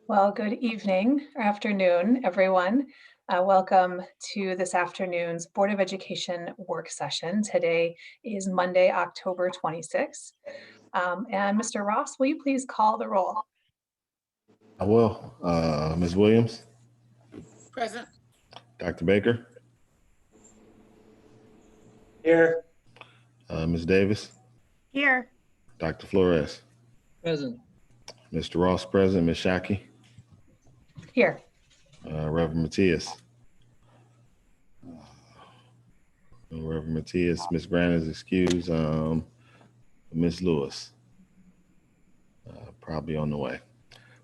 Well, good evening or afternoon, everyone. Welcome to this afternoon's Board of Education work session. Today is Monday, October 26th. And Mr. Ross, will you please call the roll? I will. Ms. Williams, Present. Dr. Baker, Here. Ms. Davis, Here. Dr. Flores, Present. Mr. Ross present, Ms. Shockey, Here. Reverend Matias. Reverend Matias, Ms. Grant is excused. Ms. Lewis, probably on the way.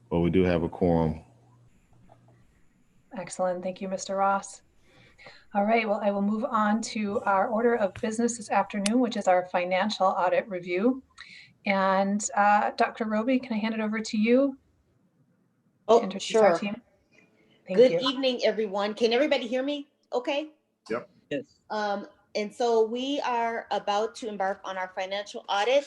Well, we do have a quorum. Excellent. Thank you, Mr. Ross. All right, well, I will move on to our order of business this afternoon, which is our financial audit review. And Dr. Roby, can I hand it over to you? Oh, Introduce sure. our team. Thank Good you. evening, everyone. Can everybody hear me? Okay. Yep. Yes. And so we are about to embark on our financial audit.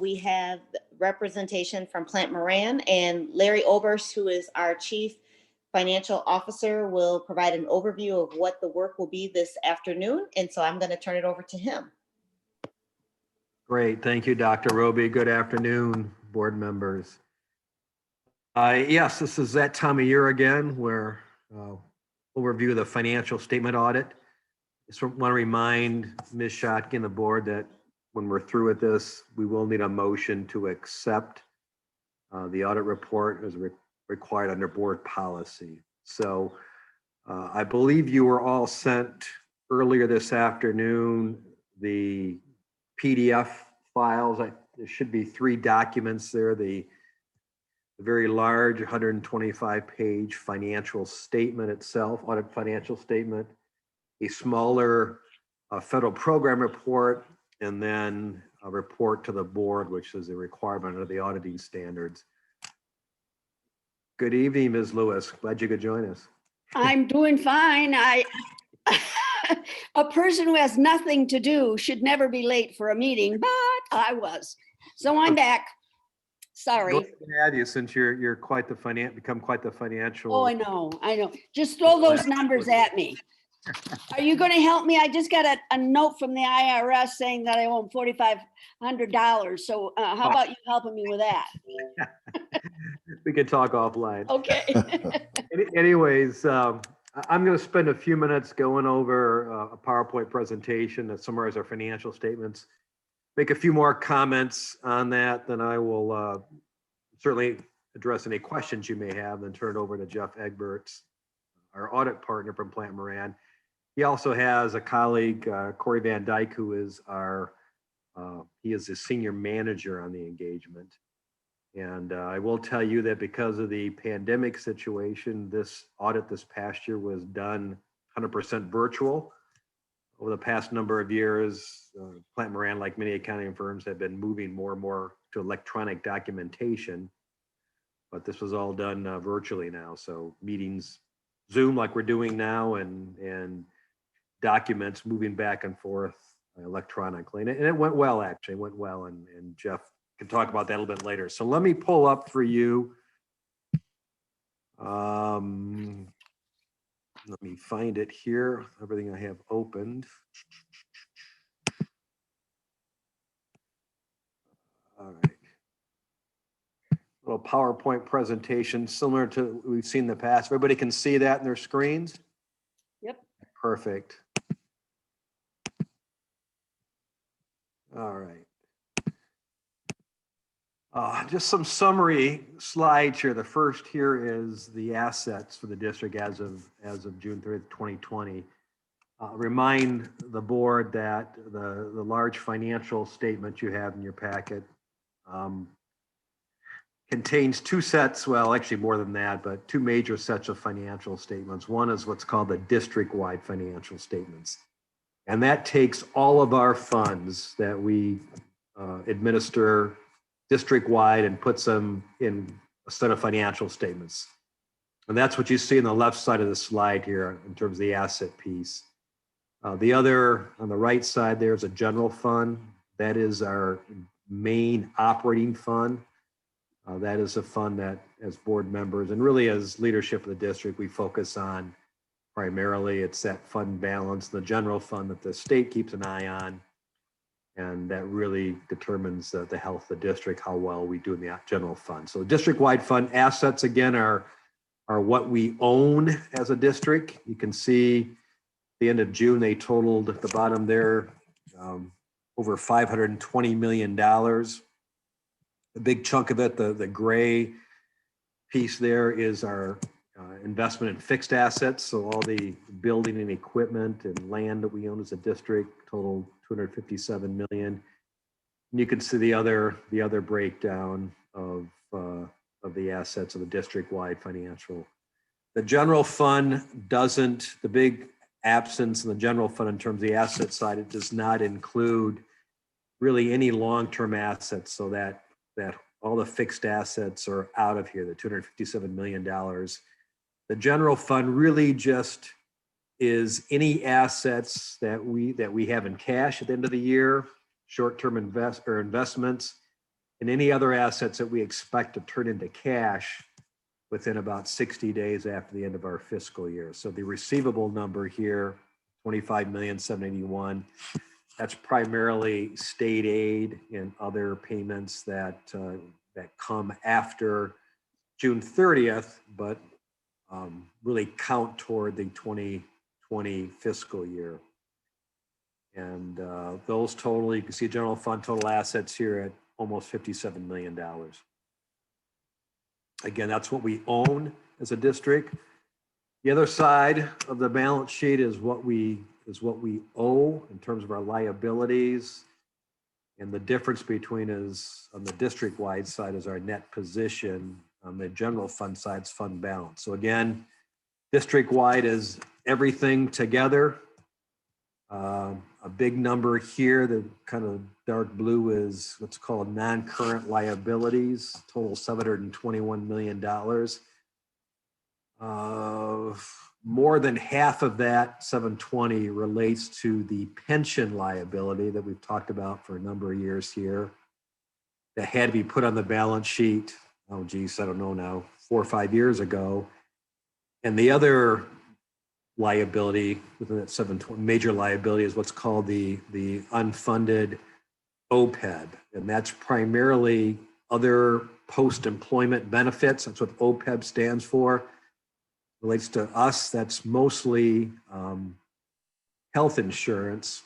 We have representation from Plant Moran, and Larry Oberst, who is our Chief Financial Officer, will provide an overview of what the work will be this afternoon. And so I'm going to turn it over to him. Great. Thank you, Dr. Roby. Good afternoon, board members. Yes, this is that time of year again where we'll review the financial statement audit. Just want to remind Ms. Shotkin and the board that when we're through with this, we will need a motion to accept the audit report as required under board policy. So I believe you were all sent earlier this afternoon the PDF files. There should be 3 documents there. The very large 125-page financial statement itself, audit financial statement, a smaller federal program report, and then a report to the board, which is a requirement of the auditing standards. Good evening, Ms. Lewis. Glad you could join us. I'm doing fine. A person who has nothing to do should never be late for a meeting, but I was. So I'm back. Sorry. Glad to have you since you're quite the become quite the financial. Oh, I know. Just throw those numbers at me. Are you going to help me? I just got a note from the IRS saying that I owe $4,500. So how about you helping me with that? We can talk offline. Okay. Anyways, I'm going to spend a few minutes going over a PowerPoint presentation that summarizes our financial statements. Make a few more comments on that, then I will certainly address any questions you may have, then turn it over to Jeff Egberts, our audit partner from Plant Moran. He also has a colleague, Corey Van Dyke, who is he is the senior manager on the engagement. And I will tell you that because of the pandemic situation, this audit this past year was done 100% virtual. Over the past number of years, Plant Moran, like many accounting firms, have been moving more and more to electronic documentation, but this was all done virtually now. So meetings, Zoom like we're doing now, and documents moving back and forth electronically. And it went well, actually. It went well, and Jeff can talk about that a little bit later. So let me pull up for you. Let me find it here. Everything I have opened. All right. Little PowerPoint presentation similar to what we've seen in the past. Everybody can see that in their screens? Yep. Perfect. All right. Just some summary slides here. The first here is the assets for the district as of June 30th, 2020. Remind the board that the large financial statement you have in your packet contains 2 sets, well, actually more than that, but 2 major sets of financial statements. One is what's called the district-wide financial statements. And that takes all of our funds that we administer district-wide and puts them in a set of financial statements. And that's what you see on the left side of the slide here in terms of the asset piece. The other, on the right side, there's a general fund. That is our main operating fund. That is a fund that as board members and really as leadership of the district, we focus on primarily it's that fund balance, the general fund that the state keeps an eye on. And that really determines the health of the district, how well we do in the general fund. So district-wide fund assets, again, are what we own as a district. You can see the end of June, they totaled at the bottom there, over $520 million. A big chunk of it, the gray piece there is our investment in fixed assets. So all the building and equipment and land that we own as a district total $257 million. And you can see the other breakdown of the assets of the district-wide financial. The general fund doesn't, the big absence in the general fund in terms of the asset side, it does not include really any long-term assets, so that all the fixed assets are out of here, the $257 million. The general fund really just is any assets that we have in cash at the end of the year, short-term investments, and any other assets that we expect to turn into cash within about 60 days after the end of our fiscal year. So the receivable number here, $25,781,000, that's primarily state aid and other payments that come after June 30th, but really count toward the 2020 fiscal year. And those total, you can see general fund total assets here at almost $57 million. Again, that's what we own as a district. The other side of the balance sheet is what we owe in terms of our liabilities. And the difference between is on the district-wide side is our net position. On the general fund side, it's fund balance. So again, district-wide is everything together. A big number here, the kind of dark blue is what's called non-current liabilities, total $721 million. More than half of that 720 relates to the pension liability that we've talked about for a number of years here that had to be put on the balance sheet. Oh geez, I don't know now, 4 or 5 years ago. And the other liability within that 720 major liability is what's called the unfunded OPEB. And that's primarily other post-employment benefits. That's what OPEB stands for. Relates to us, that's mostly health insurance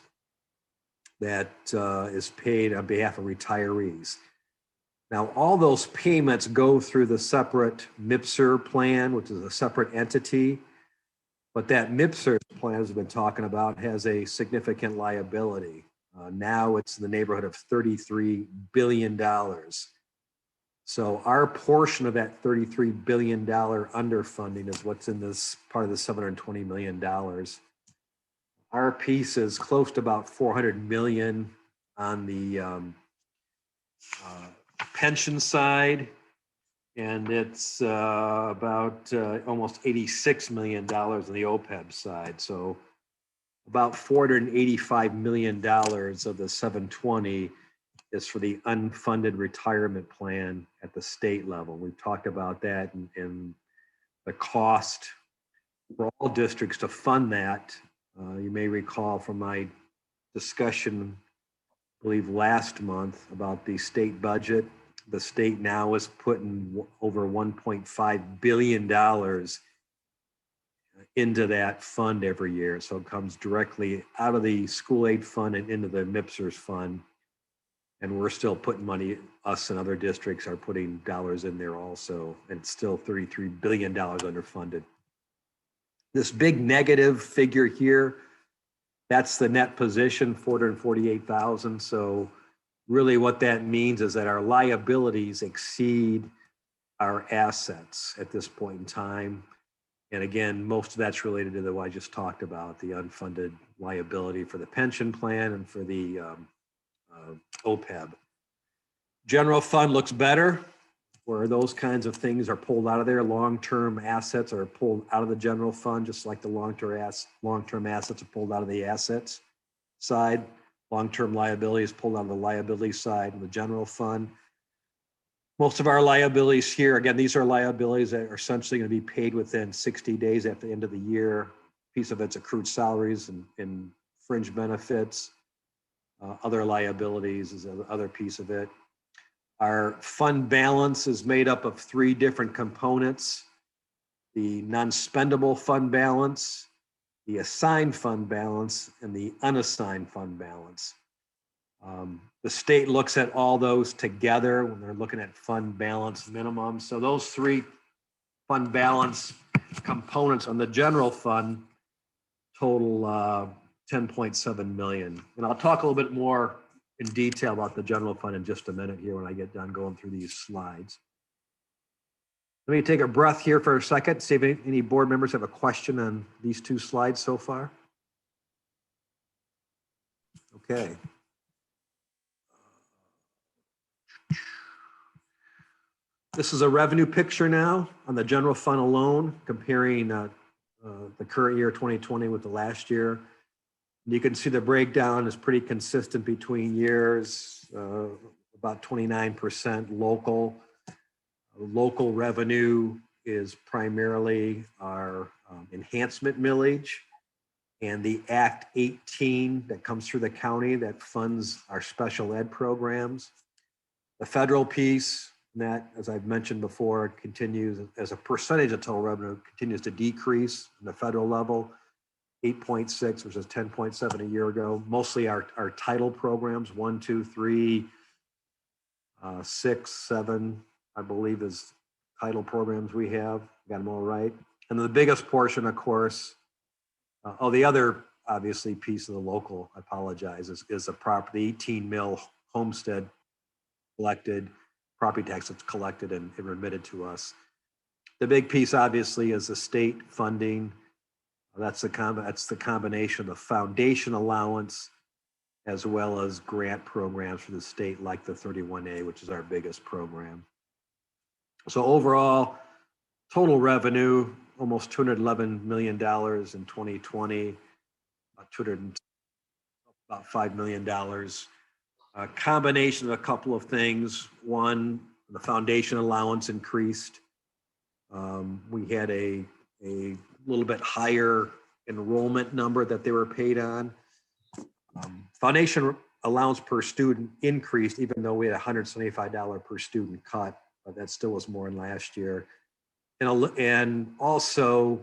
that is paid on behalf of retirees. Now, all those payments go through the separate MIPSR plan, which is a separate entity. But that MIPSR plan, as we've been talking about, has a significant liability. Now it's in the neighborhood of $33 billion. So our portion of that $33 billion underfunding is what's in this part of the $720 million. Our piece is close to about $400 million on the pension side. And it's about almost $86 million on the OPEB side. So about $485 million of the 720 is for the unfunded retirement plan at the state level. We've talked about that and the cost for all districts to fund that. You may recall from my discussion, I believe last month, about the state budget. The state now is putting over $1.5 billion into that fund every year. So it comes directly out of the school aid fund and into the MIPSR's fund. And we're still putting money, us and other districts are putting dollars in there also. And it's still $33 billion underfunded. This big negative figure here, that's the net position, 448,000. So really what that means is that our liabilities exceed our assets at this point in time. And again, most of that's related to what I just talked about, the unfunded liability for the pension plan and for the OPEB. General fund looks better, where those kinds of things are pulled out of there. Long-term assets are pulled out of the general fund, just like the long-term assets are pulled out of the assets side. Long-term liability is pulled out of the liability side of the general fund. Most of our liabilities here, again, these are liabilities that are essentially going to be paid within 60 days at the end of the year. Piece of it's accrued salaries and fringe benefits. Other liabilities is the other piece of it. Our fund balance is made up of 3 different components: the non-spendable fund balance, the assigned fund balance, and the unassigned fund balance. The state looks at all those together when they're looking at fund balance minimum. So those 3 fund balance components on the general fund total 10.7 million. And I'll talk a little bit more in detail about the general fund in just a minute here when I get done going through these slides. Let me take a breath here for a second, see if any board members have a question on these 2 slides so far. Okay. This is a revenue picture now on the general fund alone, comparing the current year 2020 with the last year. You can see the breakdown is pretty consistent between years, about 29% local. Local revenue is primarily our enhancement millage and the Act 18 that comes through the county that funds our special ed programs. The federal piece, that, as I've mentioned before, continues as a percentage of total revenue, continues to decrease in the federal level, 8.6 versus 10.7 a year ago. Mostly our title programs, 1, 2, 3, 6, 7, I believe is title programs we have. Got them all right. And the biggest portion, of course, the other obviously piece of the local, I apologize, is a property, 18 mil homestead collected, property tax that's collected and remitted to us. The big piece obviously is the state funding. That's the combination of the foundation allowance as well as grant programs for the state like the 31A, which is our biggest program. So overall, total revenue, almost $211 million in 2020, about $5 million. A combination of a couple of things. One, the foundation allowance increased. We had a little bit higher enrollment number that they were paid on. Foundation allowance per student increased, even though we had a $175 per student cut, but that still was more than last year. And also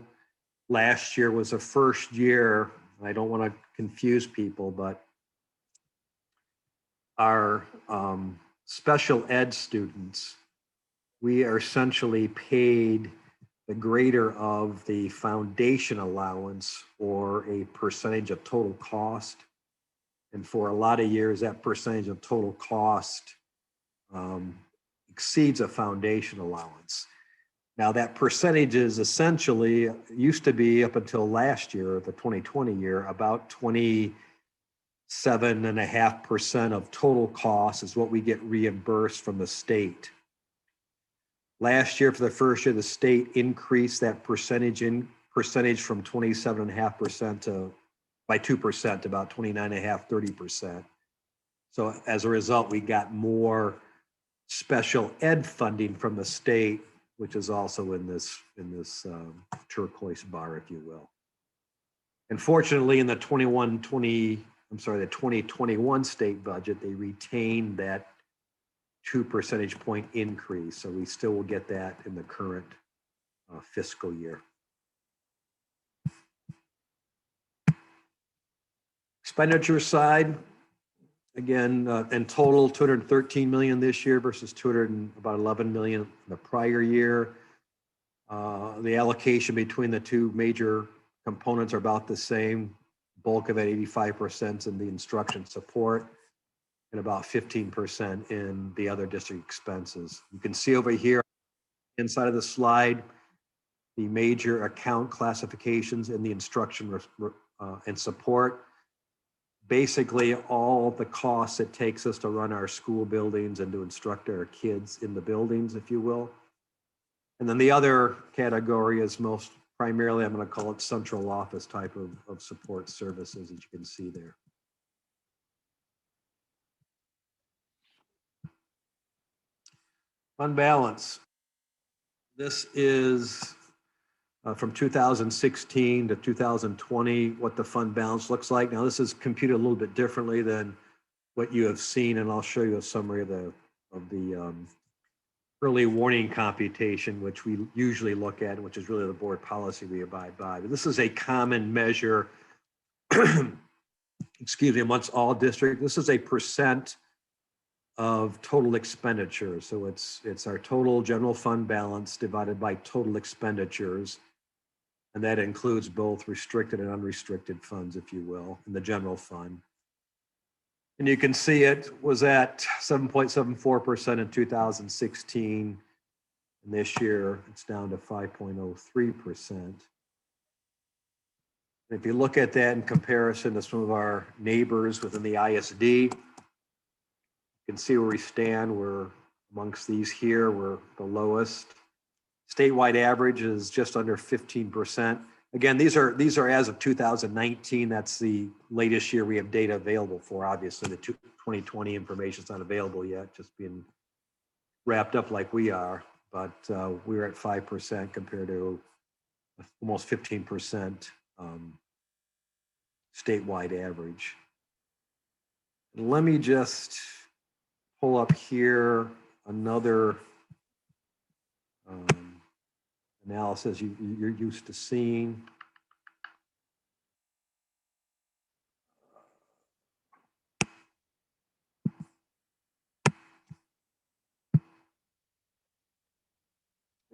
last year was the first year, I don't want to confuse people, but our special ed students, we are essentially paid the greater of the foundation allowance or a percentage of total cost. And for a lot of years, that percentage of total cost exceeds a foundation allowance. Now that percentage is essentially, used to be up until last year, the 2020 year, about 27.5% of total costs is what we get reimbursed from the state. Last year, for the first year, the state increased that percentage from 27.5% to by 2% to about 29.5%, 30%. So as a result, we got more special ed funding from the state, which is also in this turquoise bar, if you will. And fortunately, in the 2021 state budget, they retained that 2 percentage point increase. So we still will get that in the current fiscal year. Expenditure side, again, in total, 213 million this year versus about 11 million the prior year. The allocation between the 2 major components are about the same. Bulk of it, 85% in the instruction support and about 15% in the other district expenses. You can see over here inside of the slide, the major account classifications in the instruction and support. Basically all the costs it takes us to run our school buildings and to instruct our kids in the buildings, if you will. And then the other category is most primarily, I'm going to call it central office type of support services, as you can see there. Fund balance. This is from 2016 to 2020, what the fund balance looks like. Now, this is computed a little bit differently than what you have seen, and I'll show you a summary of the early warning computation, which we usually look at, which is really the board policy we abide by. But this is a common measure, excuse me, amongst all districts. This is a percent of total expenditures. So it's our total general fund balance divided by total expenditures. And that includes both restricted and unrestricted funds, if you will, in the general fund. And you can see it was at 7.74% in 2016. And this year it's down to 5.03%. If you look at that in comparison to some of our neighbors within the ISD, you can see where we stand. We're amongst these here, we're the lowest. Statewide average is just under 15%. Again, these are as of 2019. That's the latest year we have data available for. Obviously, the 2020 information is not available yet, just being wrapped up like we are. But we're at 5% compared to almost 15% statewide average. Let me just pull up here another analysis you're used to seeing.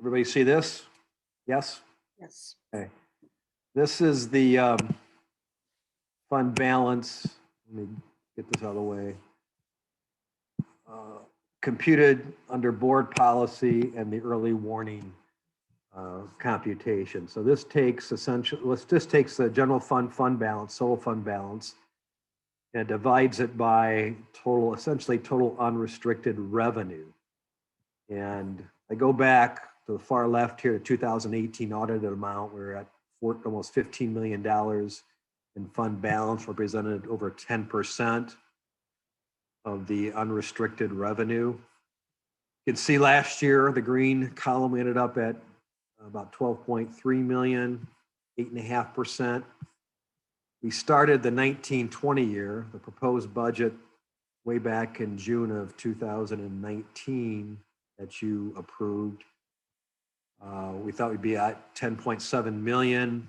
Everybody see this? Yes? Yes. Okay. This is the fund balance. Let me get this out of the way. Computed under board policy and the early warning computation. So this takes this takes the general fund balance, sole fund balance, and divides it by total, essentially total unrestricted revenue. And I go back to the far left here to 2018 audited amount. We're at almost $15 million in fund balance, represented over 10% of the unrestricted revenue. You can see last year, the green column, we ended up at about 12.3 million, 8.5%. We started the 19-20 year, the proposed budget way back in June of 2019 that you approved. We thought we'd be at 10.7 million,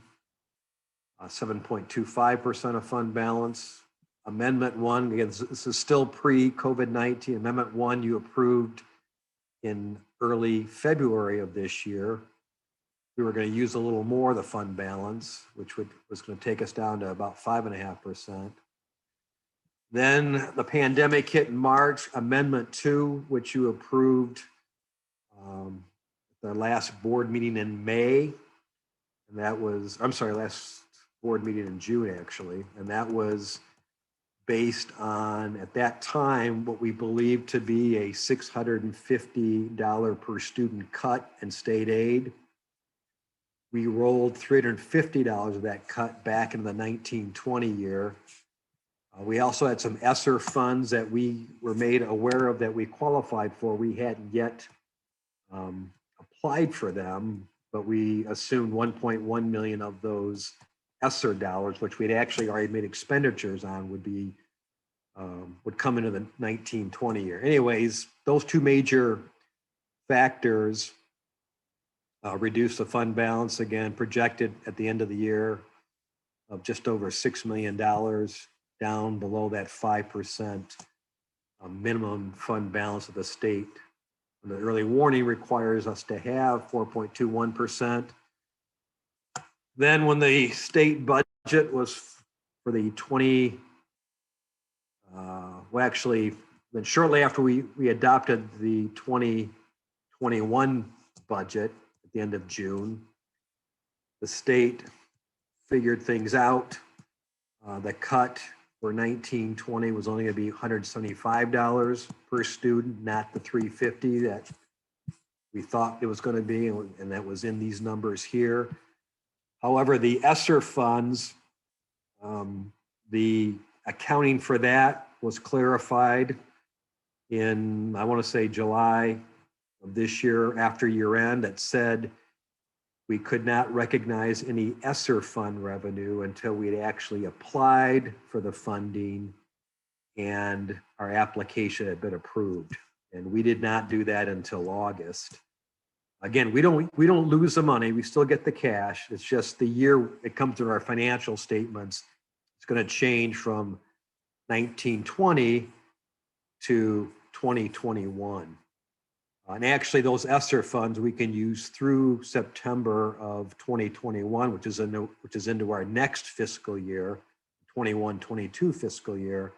7.25% of fund balance. Amendment 1, again, this is still pre-COVID-19. Amendment 1 you approved in early February of this year. We were going to use a little more of the fund balance, which was going to take us down to about 5.5%. Then the pandemic hit in March. Amendment 2, which you approved the last board meeting in May, and that was, I'm sorry, last board meeting in June actually, and that was based on, at that time, what we believed to be a $650 per student cut in state aid. We rolled $350 of that cut back in the 19-20 year. We also had some ESSER funds that we were made aware of that we qualified for. We hadn't yet applied for them, but we assumed 1.1 million of those ESSER dollars, which we'd actually already made expenditures on, would come into the 19-20 year. Anyways, those two major factors reduce the fund balance, again, projected at the end of the year of just over $6 million, down below that 5% minimum fund balance of the state. And the early warning requires us to have 4.21%. Then when the state budget was for the then shortly after we adopted the 2021 budget at the end of June, the state figured things out. The cut for 19-20 was only going to be $175 per student, not the $350 that we thought it was going to be, and that was in these numbers here. However, the ESSER funds, the accounting for that was clarified in, I want to say, July of this year after year end that said we could not recognize any ESSER fund revenue until we had actually applied for the funding and our application had been approved. And we did not do that until August. Again, we don't lose the money. We still get the cash. It's just the year it comes to our financial statements, it's going to change from 1920 to 2021. And actually those ESSER funds we can use through September of 2021, which is into our next fiscal year, 21-22 fiscal year.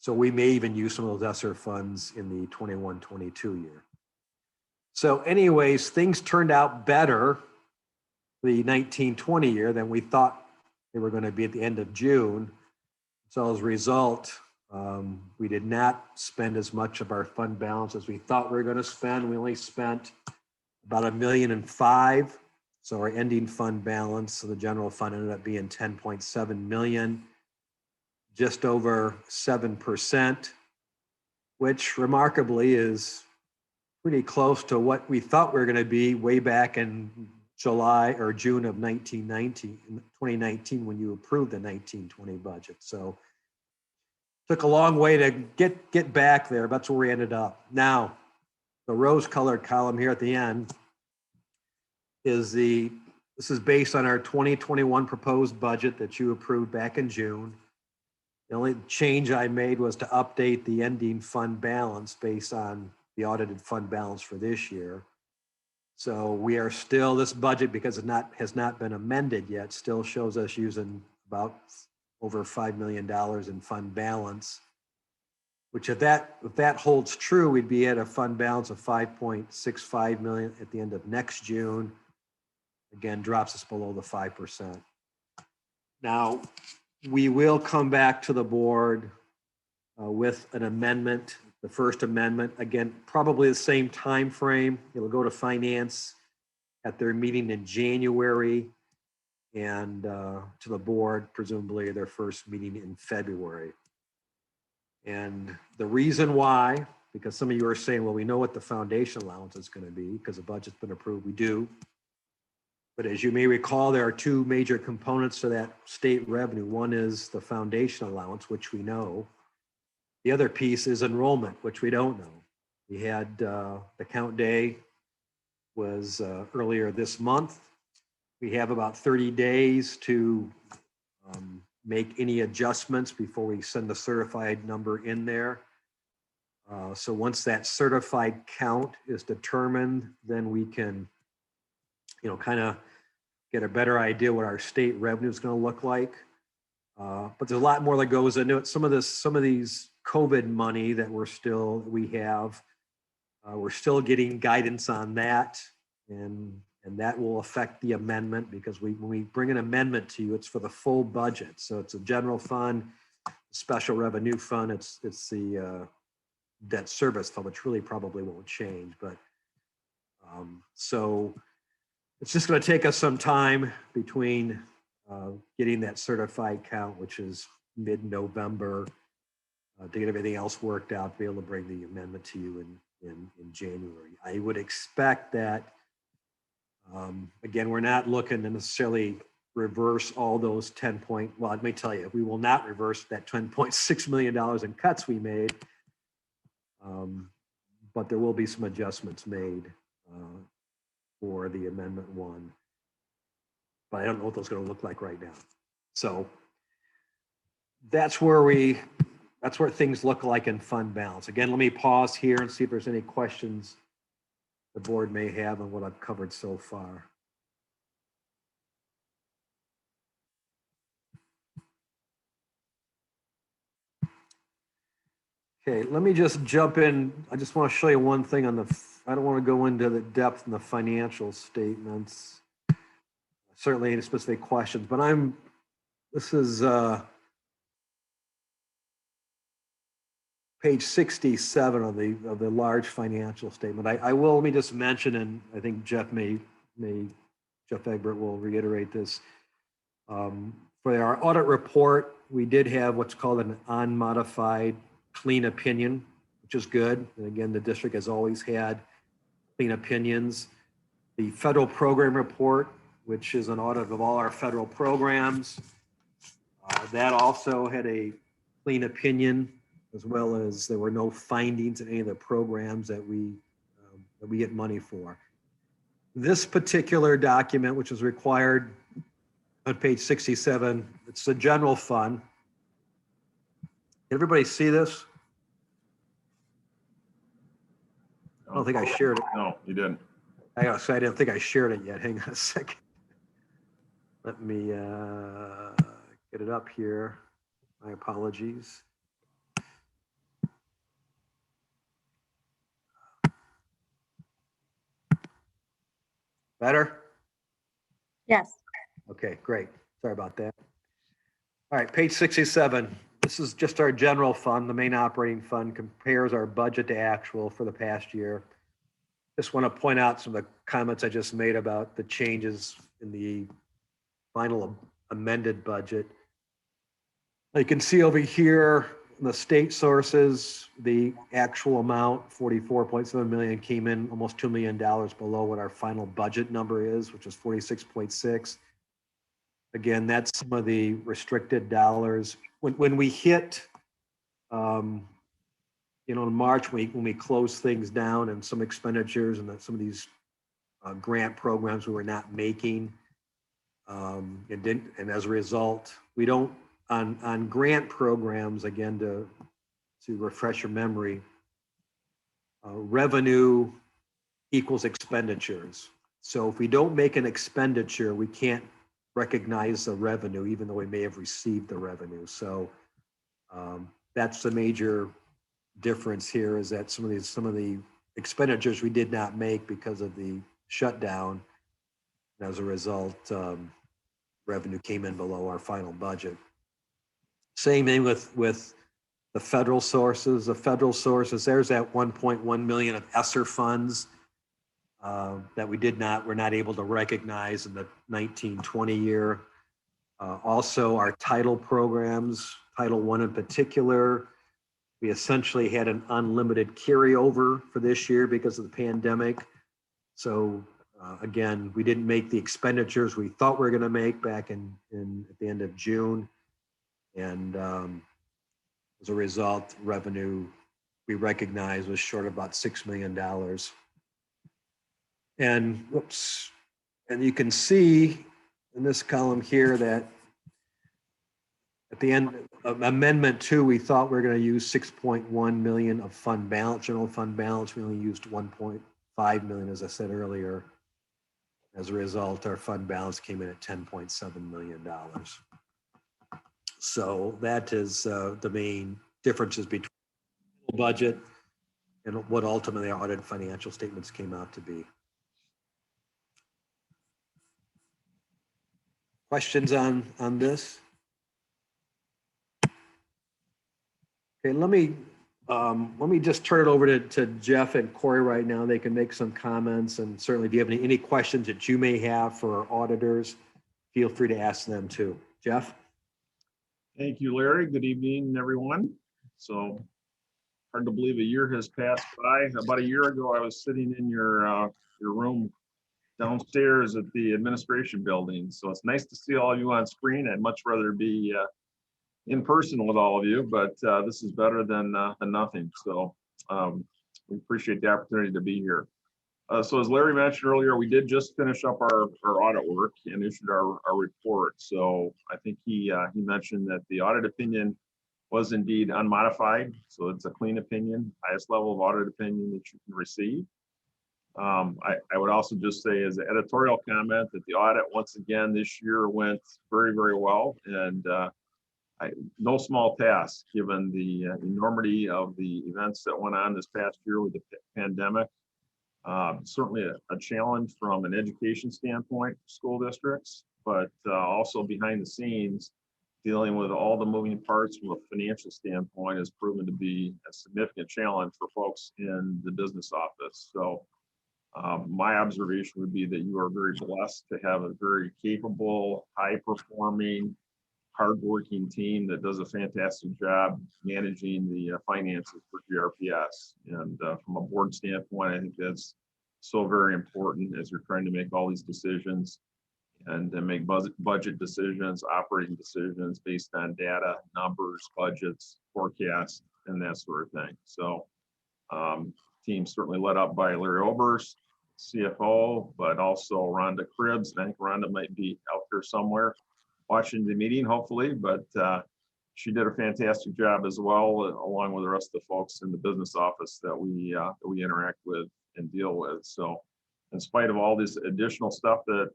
So we may even use some of those ESSER funds in the 21-22 year. So anyways, things turned out better the 19-20 year than we thought they were going to be at the end of June. So as a result, we did not spend as much of our fund balance as we thought we were going to spend. We only spent about $1.5 million. So our ending fund balance, so the general fund ended up being 10.7 million, just over 7%, which remarkably is pretty close to what we thought we were going to be way back in July or June of 2019 when you approved the 19-20 budget. So took a long way to get back there. That's where we ended up. Now, the rose-colored column here at the end is this is based on our 2021 proposed budget that you approved back in June. The only change I made was to update the ending fund balance based on the audited fund balance for this year. So we are still, this budget, because it has not been amended yet, still shows us using about over $5 million in fund balance, which if that holds true, we'd be at a fund balance of 5.65 million at the end of next June. Again, drops us below the 5%. Now, we will come back to the board with an amendment, the first amendment, again, probably the same time frame. It'll go to finance at their meeting in January, and to the board, presumably their first meeting in February. And the reason why, because some of you are saying, well, we know what the foundation allowance is going to be because the budget's been approved. We do. But as you may recall, there are two major components to that state revenue. One is the foundation allowance, which we know. The other piece is enrollment, which we don't know. We had the count day was earlier this month. We have about 30 days to make any adjustments before we send the certified number in there. So once that certified count is determined, then we can, kind of get a better idea what our state revenue is going to look like. But there's a lot more that goes into it. Some of these COVID money that we're still getting guidance on that, and that will affect the amendment, because when we bring an amendment to you, it's for the full budget. So it's a general fund, special revenue fund, it's the debt service fund, which really probably won't change. But so it's just going to take us some time between getting that certified count, which is mid-November, to get everything else worked out, to be able to bring the amendment to you in January. I would expect that, again, we're not looking to necessarily reverse all those well, let me tell you, we will not reverse that $10.6 million in cuts we made, but there will be some adjustments made for the Amendment 1. But I don't know what those are going to look like right now. So that's where things look like in fund balance. Again, let me pause here and see if there's any questions the board may have on what I've covered so far. Okay, let me just jump in. I just want to show you one thing I don't want to go into the depth in the financial statements, certainly any specific questions, but this is page 67 of the large financial statement. Let me just mention, and I think Jeff Egbert will reiterate this. For our audit report, we did have what's called an unmodified clean opinion, which is good. And again, the district has always had clean opinions. The federal program report, which is an audit of all our federal programs. That also had a clean opinion, as well as there were no findings in any of the programs that we get money for. This particular document, which is required on page 67, it's the general fund. Everybody see this? I don't think I shared it. No, you didn't. I gotta say, I didn't think I shared it yet. Hang on a second. Let me get it up here. My apologies. Better? Yes. Okay, great. Sorry about that. All right, page 67. This is just our general fund. The main operating fund compares our budget to actual for the past year. Just want to point out some of the comments I just made about the changes in the final amended budget. You can see over here, the state sources, the actual amount, 44.7 million, came in almost $2 million below what our final budget number is, which is 46.6. Again, that's some of the restricted dollars. When we hit, in March, when we close things down and some expenditures and some of these grant programs we were not making, and as a result, we don't, on grant programs, again, to refresh your memory, revenue equals expenditures. So if we don't make an expenditure, we can't recognize the revenue, even though we may have received the revenue. So that's the major difference here, is that some of the expenditures we did not make because of the shutdown. And as a result, revenue came in below our final budget. Same thing with the federal sources. The federal sources, there's that 1.1 million of ESSER funds that we're not able to recognize in the 19-20 year. Also, our title programs, Title I in particular, we essentially had an unlimited carryover for this year because of the pandemic. So again, we didn't make the expenditures we thought we were going to make back at the end of June. And as a result, revenue we recognized was short of about $6 million. And whoops, and you can see in this column here that at the end of Amendment 2, we thought we were going to use 6.1 million of fund balance, general fund balance. We only used 1.5 million, as I said earlier. As a result, our fund balance came in at $10.7 million. So that is the main differences between the budget and what ultimately our audited financial statements came out to be. Questions on this? Okay, let me just turn it over to Jeff and Corey right now. They can make some comments, and certainly if you have any questions that you may have for our auditors, feel free to ask them too. Jeff? Thank you, Larry. Good evening, everyone. So hard to believe a year has passed by. About a year ago, I was sitting in your room downstairs at the administration building. So it's nice to see all of you on screen. I'd much rather be in person with all of you, but this is better than nothing. So we appreciate the opportunity to be here. So as Larry mentioned earlier, we did just finish up our audit work and issued our report. So I think he mentioned that the audit opinion was indeed unmodified. So it's a clean opinion, highest level of audit opinion that you can receive. I would also just say as an editorial comment that the audit once again this year went very, very well, and no small task given the enormity of the events that went on this past year with the pandemic. Certainly a challenge from an education standpoint for school districts, but also behind the scenes, dealing with all the moving parts from a financial standpoint has proven to be a significant challenge for folks in the business office. So my observation would be that you are very blessed to have a very capable, high-performing, hardworking team that does a fantastic job managing the finances for GRPS. And from a board standpoint, I think that's so very important as you're trying to make all these decisions and then make budget decisions, operating decisions based on data, numbers, budgets, forecasts, and that sort of thing. So team certainly led up by Larry Oberst, CFO, but also Rhonda Cribbs. I think Rhonda might be out there somewhere watching the meeting, hopefully, but she did a fantastic job as well, along with the rest of the folks in the business office that we interact with and deal with. So in spite of all this additional stuff that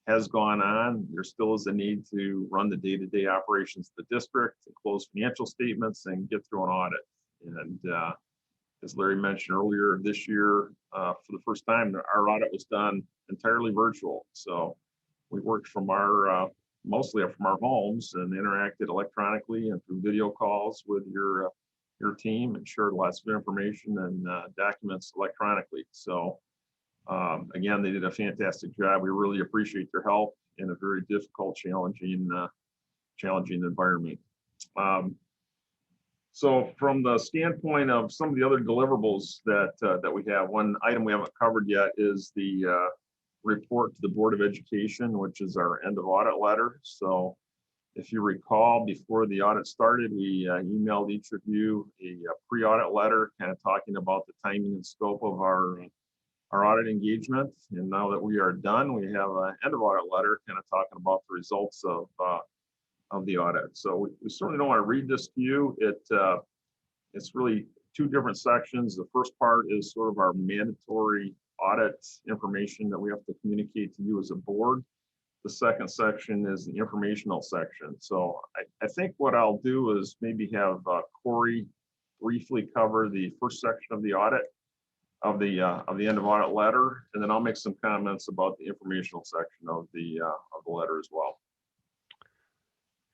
has gone on, there still is a need to run the day-to-day operations of the district, to close financial statements and get through an audit. And as Larry mentioned earlier, this year, for the first time, our audit was done entirely virtual. So we worked from mostly from our homes and interacted electronically and through video calls with your team and shared lots of information and documents electronically. So again, they did a fantastic job. We really appreciate their help in a very difficult, challenging environment. So from the standpoint of some of the other deliverables that we have, one item we haven't covered yet is the report to the Board of Education, which is our end of audit letter. So if you recall, before the audit started, we emailed each of you a pre-audit letter kind of talking about the timing and scope of our audit engagement. And now that we are done, we have an end of audit letter kind of talking about the results of the audit. So we certainly don't want to read this to you. It's really two different sections. The first part is sort of our mandatory audit information that we have to communicate to you as a board. The second section is the informational section. So I think what I'll do is maybe have Corey briefly cover the first section of the audit of the end of audit letter, and then I'll make some comments about the informational section of the letter as well.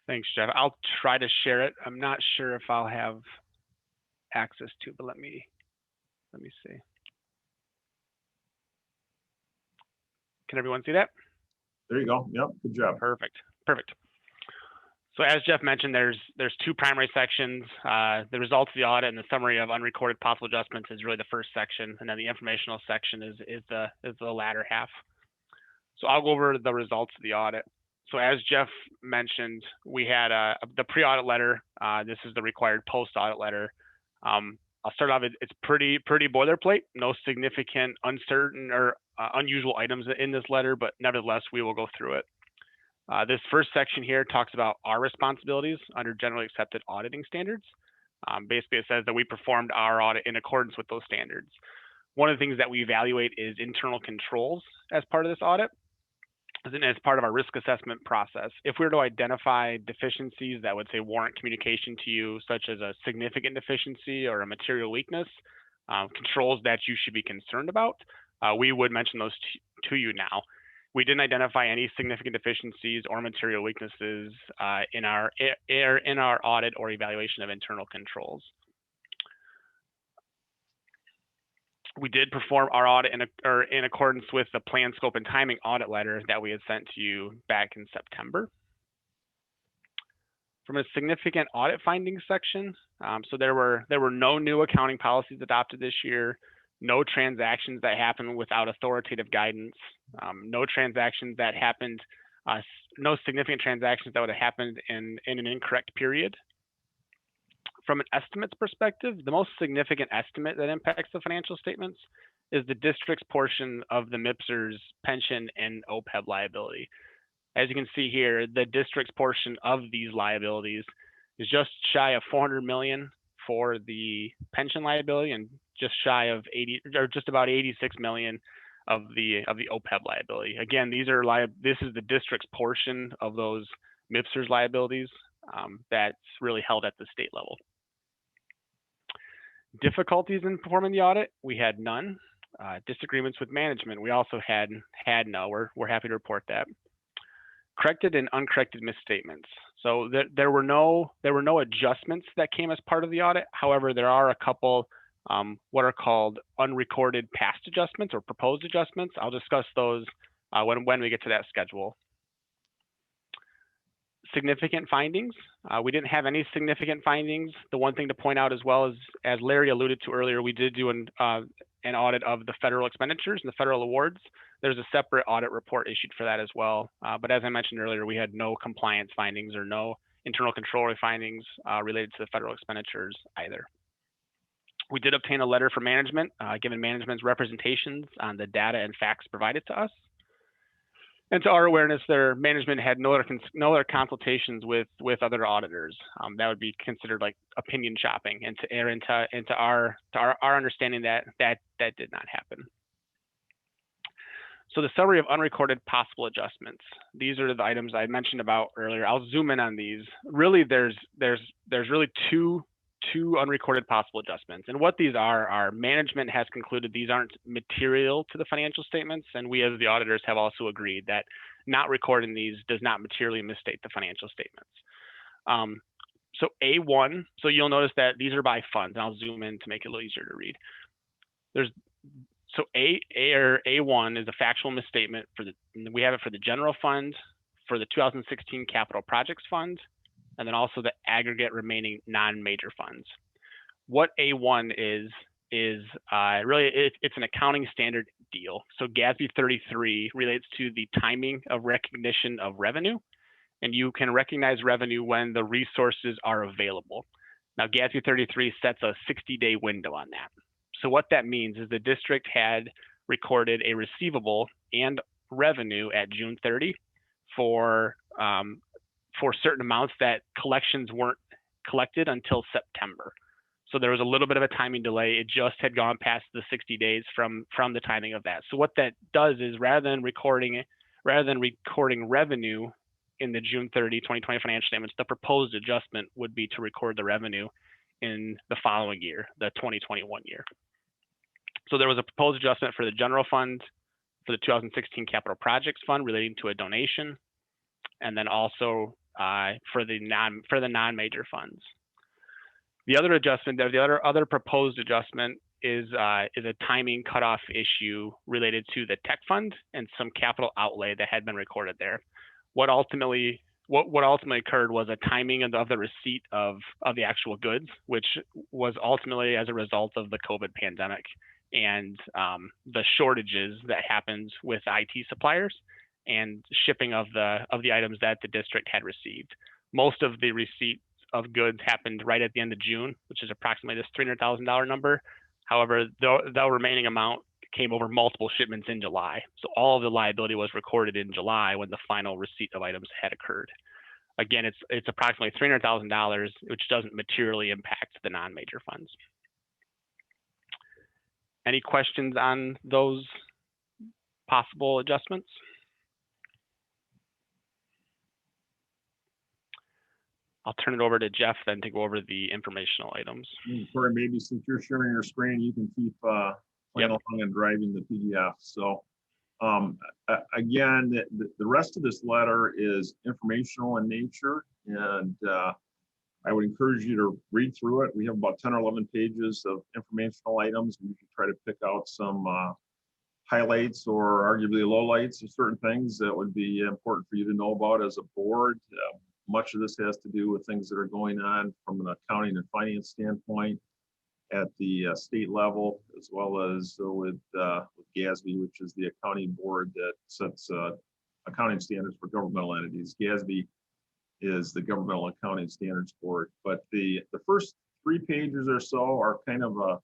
Thanks, Jeff. I'll try to share it. I'm not sure if I'll have access to, but let me see. Can everyone see that? There you go. Yep, good job. Perfect. So as Jeff mentioned, there's two primary sections. The results of the audit and the summary of unrecorded possible adjustments is really the first section, and then the informational section is the latter half. So I'll go over the results of the audit. So as Jeff mentioned, we had the pre-audit letter. This is the required post-audit letter. I'll start off. It's pretty boilerplate. No significant, uncertain, or unusual items in this letter, but nevertheless, we will go through it. This first section here talks about our responsibilities under generally accepted auditing standards. Basically, it says that we performed our audit in accordance with those standards. One of the things that we evaluate is internal controls as part of this audit, as part of our risk assessment process. If we were to identify deficiencies that would say warrant communication to you, such as a significant deficiency or a material weakness, controls that you should be concerned about, we would mention those to you now. We didn't identify any significant deficiencies or material weaknesses in our audit or evaluation of internal controls. We did perform our audit in accordance with the plan, scope, and timing audit letter that we had sent to you back in September. From a significant audit findings section, so there were no new accounting policies adopted this year, no transactions that happened without authoritative guidance, no transactions that happened, no significant transactions that would have happened in an incorrect period. From an estimates perspective, the most significant estimate that impacts the financial statements is the district's portion of the MIPSR's pension and OPEB liability. As you can see here, the district's portion of these liabilities is just shy of $400 million for the pension liability and just shy of just about $86 million of the OPEB liability. Again, this is the district's portion of those MIPSR's liabilities that's really held at the state level. Difficulties in performing the audit, we had none. Disagreements with management, we also had no. We're happy to report that. Corrected and uncorrected misstatements. So there were no adjustments that came as part of the audit. However, there are a couple what are called unrecorded past adjustments or proposed adjustments. I'll discuss those when we get to that schedule. significant findings. We didn't have any significant findings. The one thing to point out as well is, as Larry alluded to earlier, we did do an audit of the federal expenditures and the federal awards. There's a separate audit report issued for that as well. But as I mentioned earlier, we had no compliance findings or no internal control findings related to the federal expenditures either. We did obtain a letter from management, given management's representations on the data and facts provided to us. And to our awareness, their management had no other consultations with other auditors. That would be considered like opinion shopping, and to err into our understanding that did not happen. So the summary of unrecorded possible adjustments. These are the items I mentioned about earlier. I'll zoom in on these. Really, there's really two unrecorded possible adjustments. And what these are management has concluded these aren't material to the financial statements. And we as the auditors have also agreed that not recording these does not materially misstate the financial statements. So A1, so you'll notice that these are by funds. And I'll zoom in to make it a little easier to read. So A1 is a factual misstatement we have it for the general fund, for the 2016 capital projects fund, and then also the aggregate remaining non-major funds. What A1 is really, it's an accounting standard deal. So GASB 33 relates to the timing of recognition of revenue, and you can recognize revenue when the resources are available. Now, GASB 33 sets a 60-day window on that. So what that means is the district had recorded a receivable and revenue at June 30 for certain amounts that collections weren't collected until September. So there was a little bit of a timing delay. It just had gone past the 60 days from the timing of that. So what that does is rather than recording revenue in the June 30, 2020 financial statements, the proposed adjustment would be to record the revenue in the following year, the 2021 year. So there was a proposed adjustment for the general fund, for the 2016 capital projects fund relating to a donation, and then also for the non-major funds. The other adjustment, the other proposed adjustment is a timing cutoff issue related to the tech fund and some capital outlay that had been recorded there. What ultimately occurred was a timing of the receipt of the actual goods, which was ultimately as a result of the COVID pandemic and the shortages that happened with IT suppliers and shipping of the items that the district had received. Most of the receipts of goods happened right at the end of June, which is approximately this $300,000 number. However, the remaining amount came over multiple shipments in July. So all of the liability was recorded in July when the final receipt of items had occurred. Again, it's approximately $300,000, which doesn't materially impact the non-major funds. Any questions on those possible adjustments? I'll turn it over to Jeff then to go over the informational items. Corey, maybe since you're sharing your screen, you can keep playing along and driving the PDF. So again, the rest of this letter is informational in nature, and I would encourage you to read through it. We have about 10 or 11 pages of informational items. We can try to pick out some highlights or arguably lowlights of certain things that would be important for you to know about as a board. Much of this has to do with things that are going on from an accounting and finance standpoint at the state level, as well as with GASB, which is the accounting board that sets accounting standards for governmental entities. GASB is the Governmental Accounting Standards Board. But the first 3 pages or so are kind of a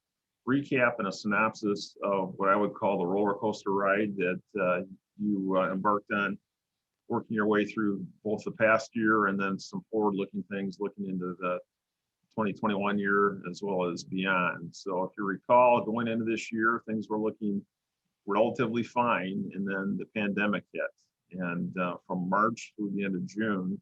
recap and a synopsis of what I would call the roller coaster ride that you embarked on, working your way through both the past year and then some forward-looking things looking into the 2021 year as well as beyond. So if you recall, going into this year, things were looking relatively fine, and then the pandemic hit. And from March through the end of June,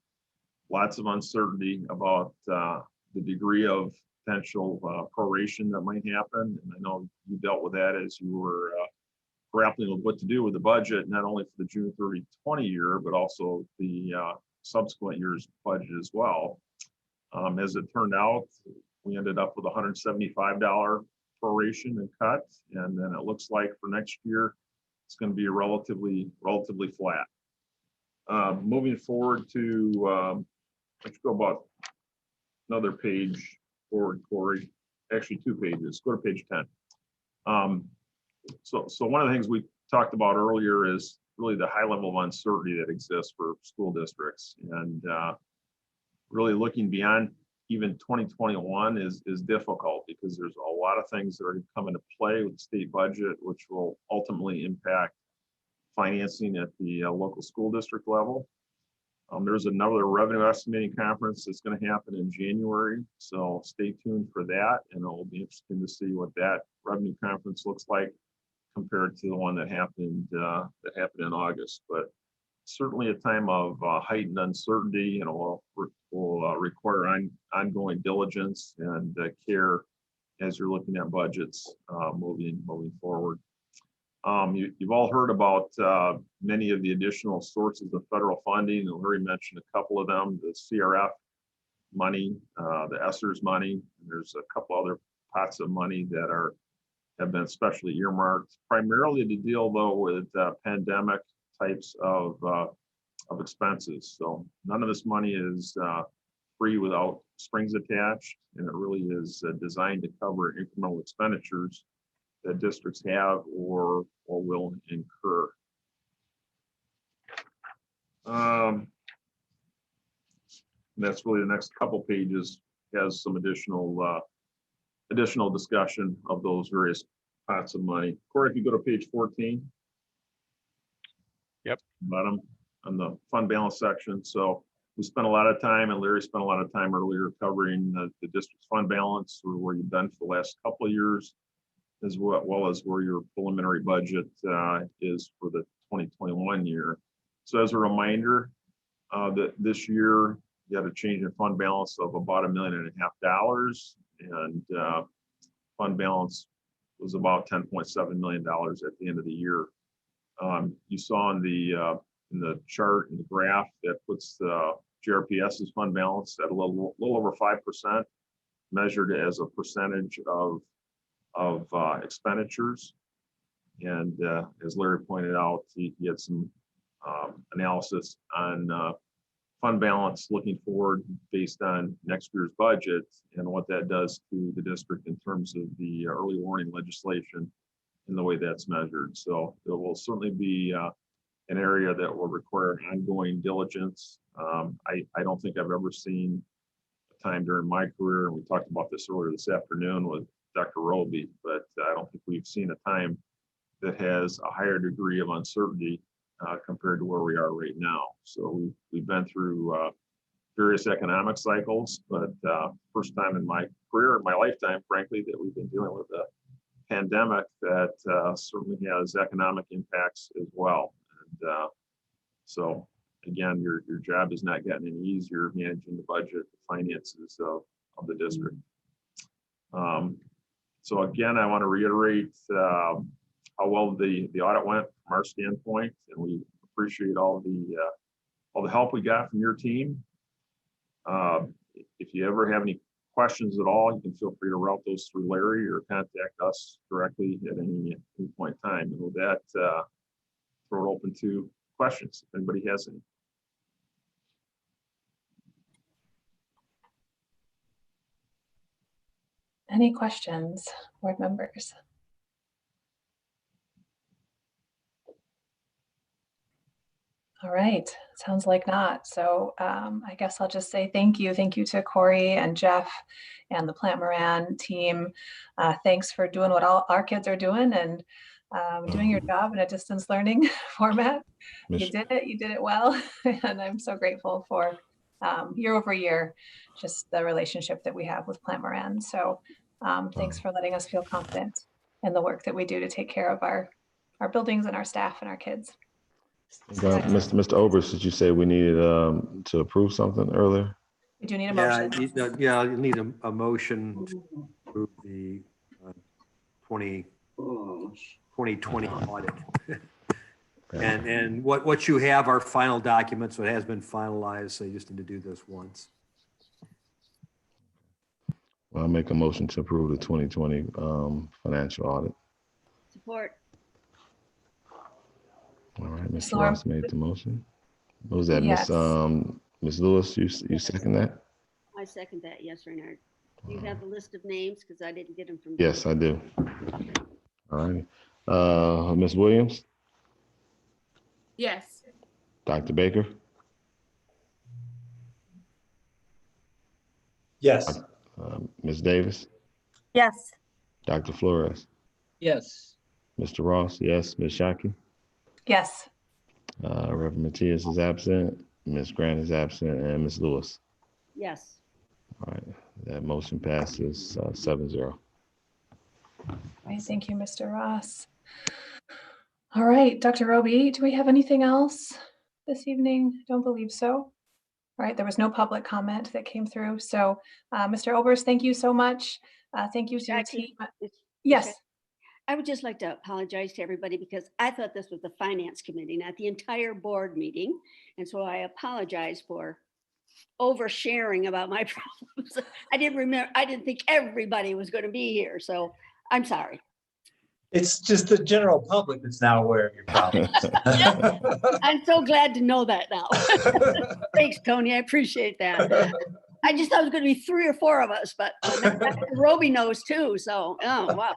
lots of uncertainty about the degree of potential proration that might happen. And I know you dealt with that as you were grappling with what to do with the budget, not only for the June 30, 20 year, but also the subsequent year's budget as well. As it turned out, we ended up with $175 proration and cut, and then it looks like for next year, it's going to be relatively flat. Moving forward to let's go about another page forward, Corey. Actually, 2 pages. Go to page 10. So one of the things we talked about earlier is really the high level of uncertainty that exists for school districts, and really looking beyond even 2021 is difficult because there's a lot of things that are going to come into play with the state budget, which will ultimately impact financing at the local school district level. There's another revenue estimating conference that's going to happen in January, so stay tuned for that, and it'll be interesting to see what that revenue conference looks like compared to the one that happened in August. But certainly a time of heightened uncertainty, and will require ongoing diligence and care as you're looking at budgets moving forward. You've all heard about many of the additional sources of federal funding, and Larry mentioned a couple of them: the CRF money, the ESSERS money. And there's a couple other pots of money that have been specially earmarked, primarily to deal though with pandemic types of expenses. So none of this money is free without strings attached, and it really is designed to cover incremental expenditures that districts have or will incur. That's really the next couple pages has some additional discussion of those various pots of money. Corey, if you go to page 14. Yep. Bottom on the fund balance section. So we spent a lot of time, and Larry spent a lot of time earlier covering the district's fund balance, or where you've done for the last couple of years, as well as where your preliminary budget is for the 2021 year. So as a reminder, that this year you had a change in fund balance of about $1.5 million, and fund balance was about $10.7 million at the end of the year. You saw in the chart in the graph that puts the GRPS's fund balance at a little over 5%, measured as a percentage of expenditures. And as Larry pointed out, he had some analysis on fund balance looking forward based on next year's budget and what that does to the district in terms of the early warning legislation and the way that's measured. So it will certainly be an area that will require ongoing diligence. I don't think I've ever seen a time during my career, and we talked about this earlier this afternoon with Dr. Roby, but I don't think we've seen a time that has a higher degree of uncertainty compared to where we are right now. So we've been through various economic cycles, but first time in my career, in my lifetime, frankly, that we've been dealing with a pandemic that certainly has economic impacts as well. And so again, your job has not gotten any easier managing the budget, the finances of the district. So again, I want to reiterate how well the audit went from our standpoint, and we appreciate all the help we got from your team. If you ever have any questions at all, you can feel free to route those through Larry or contact us directly at any point in time. And with that, throw it open to questions if anybody has any. Any questions, board members? All right, sounds like not. So I guess I'll just say thank you. Thank you to Corey and Jeff and the Plant Moran team. Thanks for doing what all our kids are doing and doing your job in a distance learning format. You did it well. And I'm so grateful for year over year, just the relationship that we have with Plant Moran. So thanks for letting us feel confident in the work that we do to take care of our buildings and our staff and our kids. Mr. Obers, did you say we needed to approve something earlier? We do need a motion. You need a motion to approve the 2020 audit. And what you have are final documents, so it has been finalized, so you just need to do this once. Well, I'll make a motion to approve the 2020 financial audit. Support. All right, Mr. Ross made the motion. What was that, Yes. Miss Ms. Lewis, you second that? I second that. Yes, Renard. Do you have the list of names? Because I didn't get them from. Yes, I do. All right. Ms. Williams, Yes. Dr. Baker, Yes. Ms. Davis, Yes. Dr. Flores, Yes. Mr. Ross, yes, Ms. Shockey, Yes. Reverend Matias is absent, Ms. Grant is absent, and Ms. Lewis. Yes. All right, that motion passes 7-0. All right, thank you, Mr. Ross. All right, Dr. Roby, do we have anything else this evening? Don't believe so. All right, there was no public comment that came through. So, Mr. Obers, thank you so much. Thank you to your team. Yes. I would just like to apologize to everybody because I thought this was the finance committee, not the entire board meeting. And so I apologize for oversharing about my problems. I didn't think everybody was going to be here. So I'm sorry. It's just the general public that's now aware of your problems. I'm so glad to know that now. Thanks, Tony. I appreciate that. I just thought it was going to be 3 or 4 of us, but Roby knows too. So, oh, wow.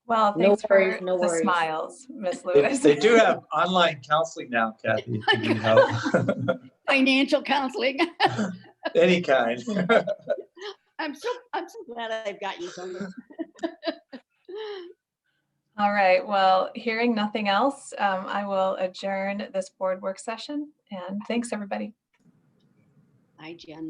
Well, No thanks worries, for no the worries. smiles, Ms. They, Lewis. they do have online counseling now, Kathy. If you need help. Financial counseling. Any kind. I'm so glad I've got you, Tony. All right, well, hearing nothing else, I will adjourn this board work session, and thanks, everybody. Hi, Jen.